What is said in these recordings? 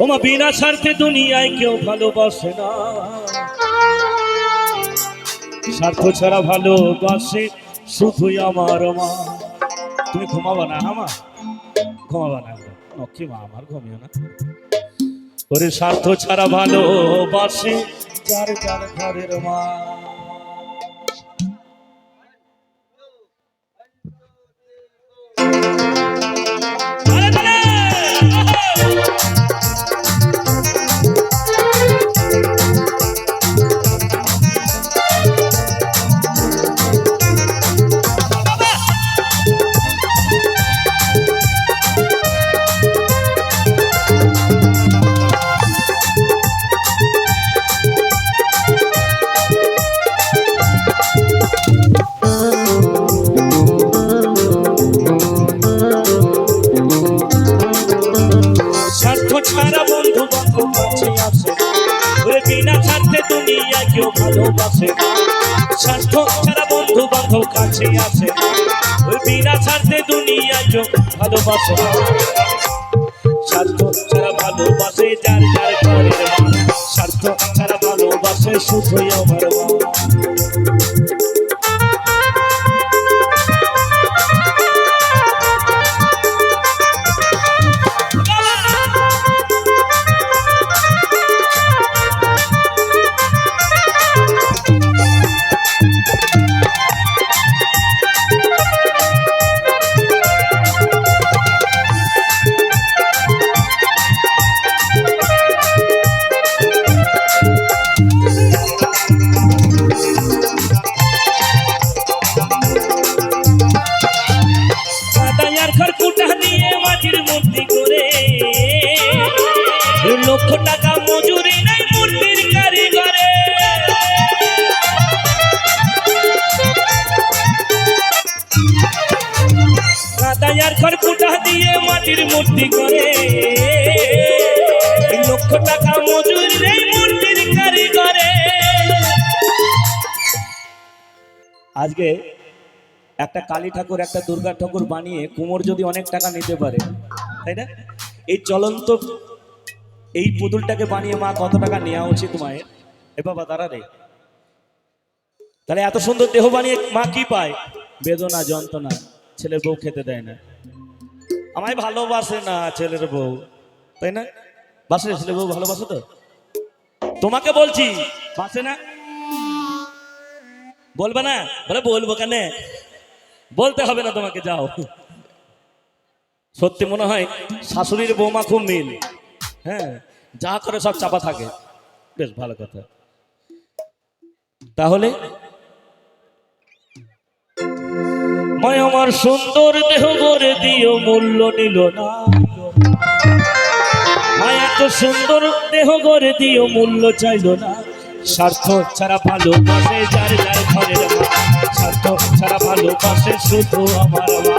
ওমা বিনা স্বার্থে দুনিয়ায় কেউ ভালোবাসে না, স্বার্থ ছাড়া ভালোবাসে শুধুই আমার মা। তুমি ঘুমাবা না মা, ঘুমাবা না, লক্ষ্মী মা আমার, ঘুমিও না। ওরে স্বার্থ ছাড়া ভালোবাসে যার যার ঘরের মা। বিনা স্বার্থে দুনিয়ায় কেউ ভালোবাসে না, স্বার্থ ছাড়া বন্ধু বান্ধব কাছে আসে, বিনা স্বার্থে দুনিয়ায় কেউ ভালোবাসে না, স্বার্থ ছাড়া ভালোবাসে যার যার ঘরের মা, স্বার্থ ছাড়া ভালোবাসে শুধুই আমার মা। লক্ষ টাকা মজুরি নাই মূর্তির কারিগরে, কাদায়ার খড়কুটা দিয়ে মাটির মূর্তি করে, লক্ষ টাকা মজুরি নেই মূর্তির কারিগরে। আজকে একটা কালী ঠাকুর একটা দুর্গা ঠাকুর বানিয়ে কুমোর যদি অনেক টাকা নিতে পারে, তাই না? এই চলন্ত এই পুতুলটাকে বানিয়ে মা কত টাকা নেওয়া উচিত মায়ের? এ বাবা দাঁড়া রে, তাহলে এত সুন্দর দেহ বানিয়ে মা কি পায়? বেদনা, যন্ত্রণা। ছেলের বউ খেতে দেয় না, আমায় ভালোবাসে না ছেলের বউ, তাই না? বাসে ছেলের বউ ভালোবাসে তো? তোমাকে বলছি বাসে না? বলবে না? বলে বলবো কেন, বলতে হবে না তোমাকে, যাও। সত্যি মনে হয় শাশুড়ির বৌমা খুব মিল, হ্যাঁ, যা করে সব চাপা থাকে, বেশ ভালো কথা। তাহলে মায় আমার সুন্দর দেহ গড়ে দিও মূল্য নিল না, মায় এত সুন্দর দেহ গড়ে দিও মূল্য চাইল না, স্বার্থ ছাড়া ভালোবাসে যার যার ঘরের মা, স্বার্থ ছাড়া ভালোবাসে শুধু আমার মা।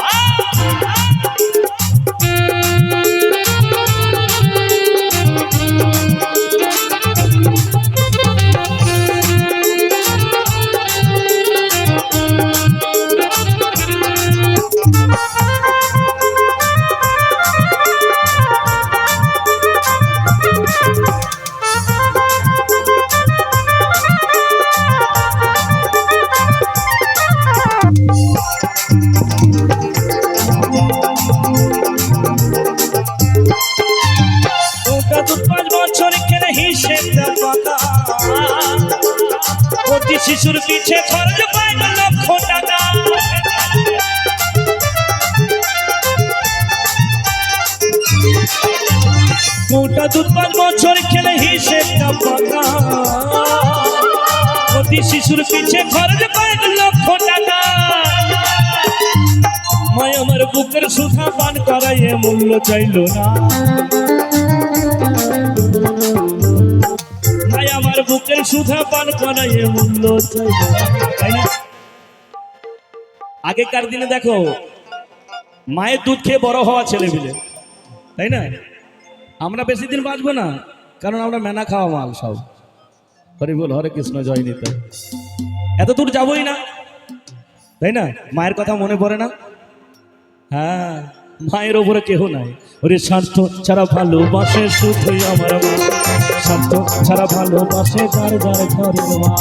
প্রতি শিশুর পিছে খরচ পায় লক্ষ টাকা, গোটা দুধ 5 বছর খেলে হিসেবটা পাকা, প্রতি শিশুর পিছে খরচ পায় লক্ষ টাকা, মায় আমার বুকের সুধা পান করাইয়ে মূল্য চাইল না, আমার বুকের সুধা পান করাইয়ে মূল্য চাইল, তাই না? আগেকার দিনে দেখো মায়ের দুধ খেয়ে বড় হওয়া ছেলে মিলে, তাই না? আমরা বেশি দিন বাঁচবো না, কারণ আমরা মেনা খাওয়া মাল সব। হরি বল, হরে কৃষ্ণ, জয় নিতাই। এত দূর যাবোই না, তাই না? মায়ের কথা মনে পড়ে না? হ্যাঁ, মায়ের ওপরে কেহ নাই। ওরে স্বার্থ ছাড়া ভালোবাসে শুধুই আমার মা, স্বার্থ ছাড়া ভালোবাসে যার যার ঘরের মা।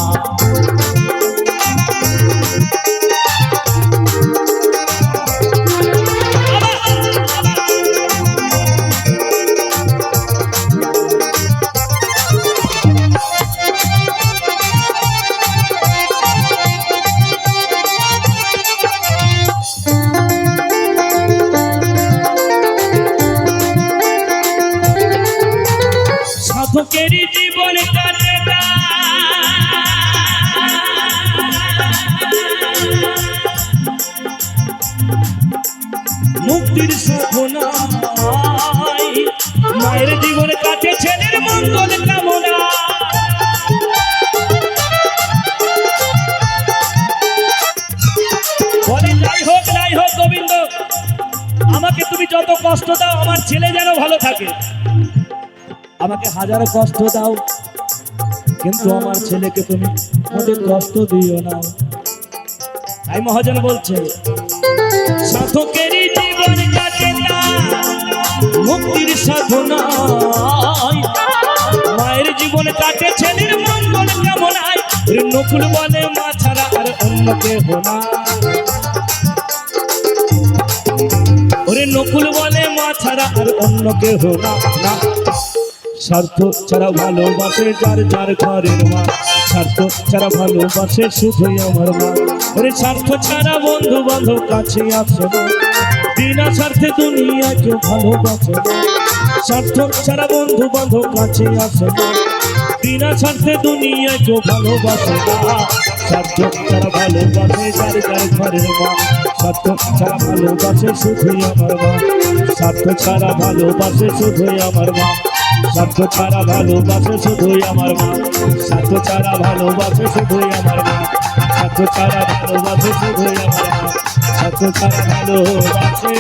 সাধকেরই জীবন কাটে না, মুক্তির সাধনায় মায়ের জীবন কাটে ছেলের মঙ্গল কামনা। বলে যাই হোক গোবিন্দ, আমাকে তুমি যত কষ্ট দাও আমার ছেলে যেন ভালো থাকে। আমাকে হাজার কষ্ট দাও, কিন্তু আমার ছেলেকে তুমি ওদের কষ্ট দিও না। তাই মহাজন বলছে সাধকেরই জীবন কাটে না, মুক্তির সাধনায় মায়ের জীবন কাটে ছেলের মঙ্গল কামনায়। নকুল বলে মা ছাড়া আর অন্য কেহ না, ওরে নকুল বলে মা ছাড়া আর অন্য কেহ না। স্বার্থ ছাড়া ভালোবাসে যার যার ঘরের মা, স্বার্থ ছাড়া ভালোবাসে শুধুই আমার মা। ওরে স্বার্থ ছাড়া বন্ধু বান্ধব কাছে আসে না, বিনা স্বার্থে দুনিয়া কেউ ভালোবাসে না। স্বার্থ ছাড়া বন্ধু বান্ধব কাছে আসে না, বিনা স্বার্থে দুনিয়া কেউ ভালোবাসে না। স্বার্থ ছাড়া ভালোবাসে যার যার ঘরের মা, স্বার্থ ছাড়া ভালোবাসে শুধুই আমার মা, স্বার্থ ছাড়া ভালোবাসে শুধুই আমার মা, স্বার্থ ছাড়া ভালোবাসে শুধুই আমার মা, স্বার্থ ছাড়া ভালোবাসে শুধুই আমার মা, স্বার্থ ছাড়া ভালোবাসে শুধুই আমার মা, স্বার্থ ছাড়া ভালোবাসে।